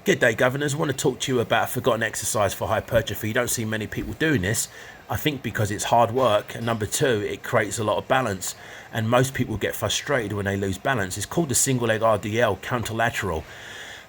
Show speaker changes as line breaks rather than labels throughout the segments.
Good day, governors. I want to talk to you about a forgotten exercise for hypertrophy. You don't see many people doing this. I think because it's hard work, and number two, it creates a lot of balance, and most people get frustrated when they lose balance. It's called the single leg RDL, counterlateral.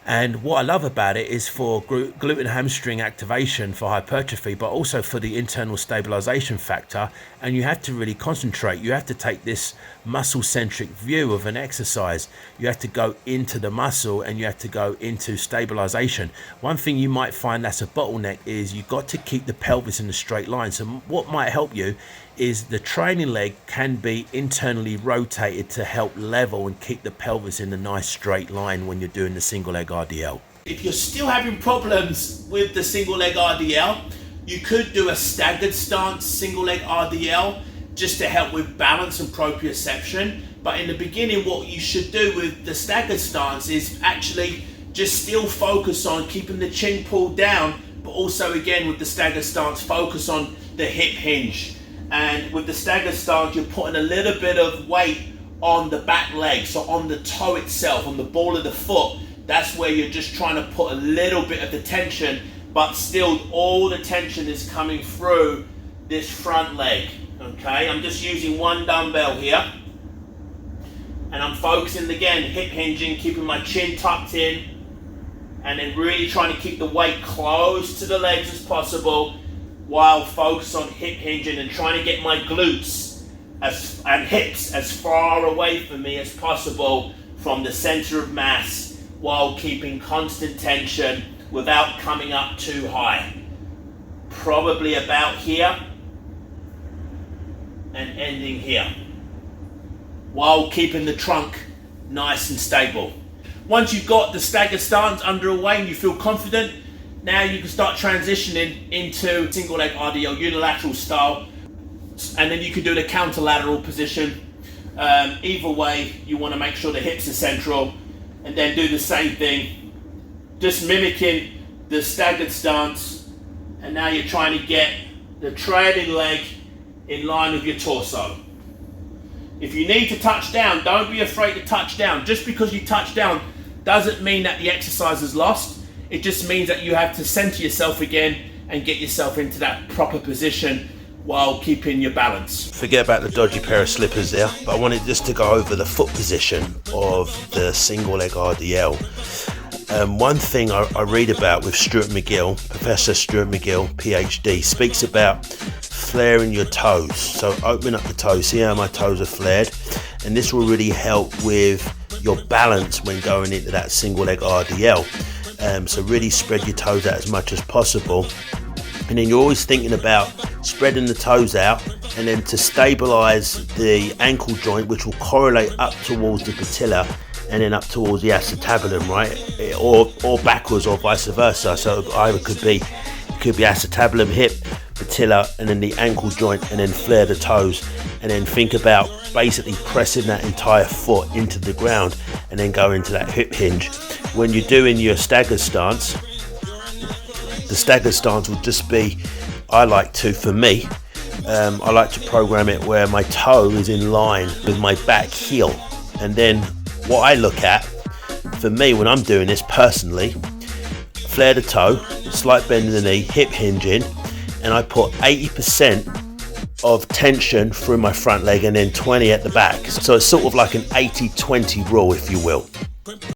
And what I love about it is for glute and hamstring activation for hypertrophy, but also for the internal stabilization factor. And you have to really concentrate. You have to take this muscle-centric view of an exercise. You have to go into the muscle and you have to go into stabilization. One thing you might find that's a bottleneck is you've got to keep the pelvis in a straight line. So what might help you is the training leg can be internally rotated to help level and keep the pelvis in a nice straight line when you're doing the single leg RDL. If you're still having problems with the single leg RDL, you could do a staggered stance single leg RDL just to help with balance and proprioception. But in the beginning, what you should do with the staggered stance is actually just still focus on keeping the chin pulled down, but also again with the staggered stance, focus on the hip hinge. And with the staggered stance, you're putting a little bit of weight on the back leg, so on the toe itself, on the ball of the foot. That's where you're just trying to put a little bit of the tension, but still all the tension is coming through this front leg. Okay, I'm just using one dumbbell here, and I'm focusing again, hip hinging, keeping my chin tucked in, and then really trying to keep the weight close to the legs as possible, while focus on hip hinging and trying to get my glutes and hips as far away from me as possible from the center of mass, while keeping constant tension without coming up too high. Probably about here and ending here, while keeping the trunk nice and stable. Once you've got the staggered stance underway and you feel confident, now you can start transitioning into single leg RDL unilateral style, and then you can do the counterlateral position. Either way, you want to make sure the hips are central, and then do the same thing, just mimicking the staggered stance. And now you're trying to get the trailing leg in line with your torso. If you need to touch down, don't be afraid to touch down. Just because you touch down doesn't mean that the exercise is lost. It just means that you have to center yourself again and get yourself into that proper position while keeping your balance. Forget about the dodgy pair of slippers there, but I wanted just to go over the foot position of the single leg RDL. One thing I read about with Stuart McGill, Professor Stuart McGill, PhD, speaks about flaring your toes. So opening up the toes, see how my toes are flared, and this will really help with your balance when going into that single leg RDL. So really spread your toes out as much as possible, and then you're always thinking about spreading the toes out, and then to stabilize the ankle joint, which will correlate up towards the patella and then up towards the acetabulum, right? Or backwards, or vice versa. So either could be acetabulum, hip, patella, and then the ankle joint, and then flare the toes, and then think about basically pressing that entire foot into the ground, and then go into that hip hinge. When you're doing your staggered stance, the staggered stance will just be, I like to program it where my toe is in line with my back heel. And then what I look at, for me when I'm doing this personally, flare the toe, slight bend in the knee, hip hinging, and I put 80% of tension through my front leg and then 20 at the back. So it's sort of like an 80-20 rule, if you will.